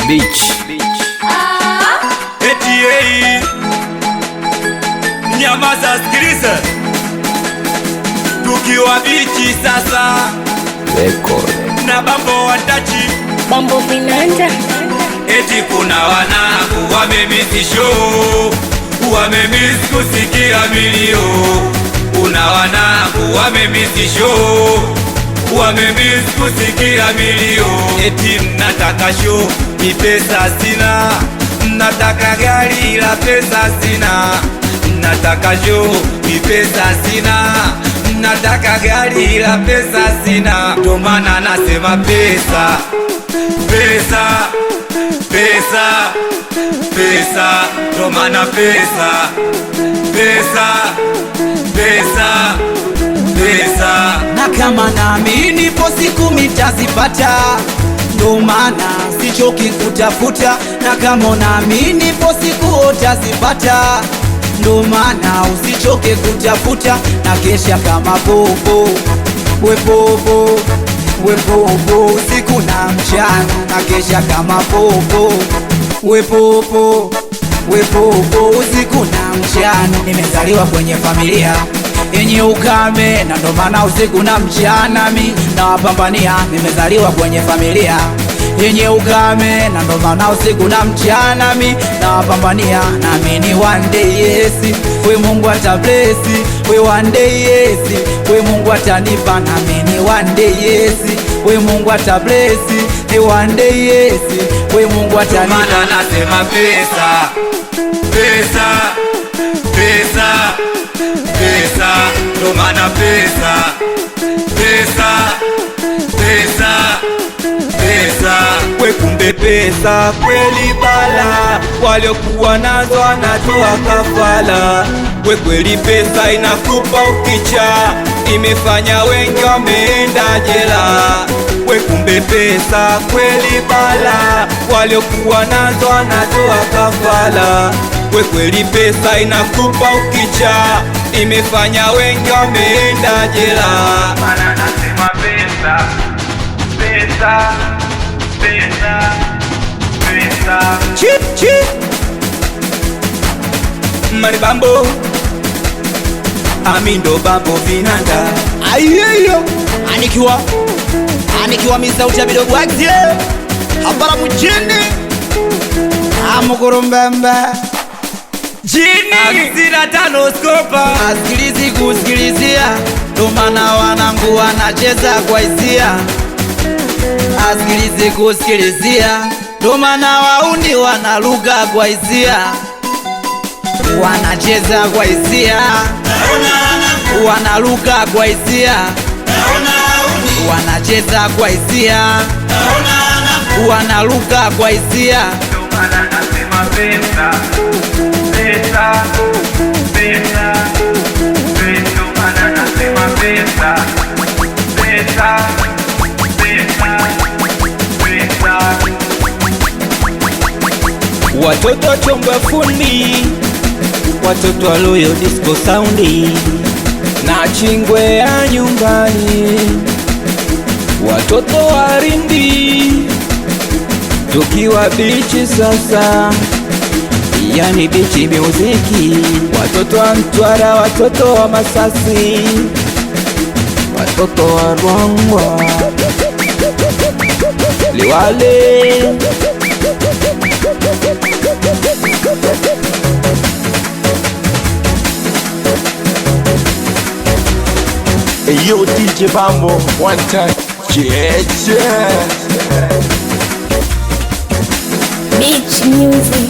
Beach. Eti nyamaza, sikiliza, tukiwa bichi sasa Record. na bambo watachi Bambo vinanda. eti kuna wanangu wamemisi show, wamemisi kusikia milio. Kuna wanangu wamemisi show, wamemisi kusikia milio. Eti mnataka show, ni pesa sina. Mnataka gari la pesa sina. Mnataka show, ni pesa sina. Mnataka gari la pesa sina. Ndo maana nasema pesa, pesa, pesa, pesa. Ndo maana pesa, pesa, pesa, pesa. Na kama naamini ipo siku mitazipata, ndo maana sichoki kutafuta. Na kama naamini ipo siku utazipata, ndo maana usichoke kutafuta. Na kesha kama popo, we popo, we popo, usiku na mchana. Na kesha kama popo, we popo, we popo, usiku na mchana. Nimezaliwa kwenye familia yenye ukame, na ndo maana usiku na mchana mi nawapambania. Nimezaliwa kwenye familia yenye ukame, na ndo maana usiku na mchana mi nawapambania. Naamini one day yes, we Mungu atablesi, we one day yes, we Mungu atanipa. Naamini one day yes, we Mungu atablesi, ni one day yes, we Mungu atanipa. Maana nasema pesa, pesa, pesa, pesa. Ndo maana pesa, pesa, pesa, pesa. We kumbe pesa kweli bala, waliokuwa nazo anatoa kafala. We kweli pesa inakupa ukicha, imefanya wengi wameenda jela. We kumbe pesa kweli bala, waliokuwa nazo anatoa kafala. We kweli pesa inakupa ukicha, imefanya wengi wameenda jela. Maana nasema pesa, pesa, pesa, pesa. Chip chip Mani bambo, Amindo bambo vinanda. Ayeyo anikiwa misauti ya bidogo wake habara mjini amukurumbembe Jini Agisira tano skopa, asikilizi kusikilizia, ndo maana wanangu wanacheza kwa hisia. Asikilizi kusikilizia, ndo maana wauni wanaluga kwa hisia. Wanacheza kwa hisia, wanaluga kwa hisia. Wanacheza kwa hisia, wanaluga kwa hisia. ndo maana nasema pesa, pesa, pesa, pesa. Ndo maana nasema pesa, pesa, pesa, pesa. Watoto chomba fundi, watoto wa Loyo Disco Soundi na Chingwe ya nyumbani, watoto wa Rindi tukiwa bichi sasa, yani bichi muziki. Watoto wa Mtwara, watoto wa Masasi, watoto wa Rwangwa, Liwale. Yo, DJ Bambo, one time. Yeah. Beach music.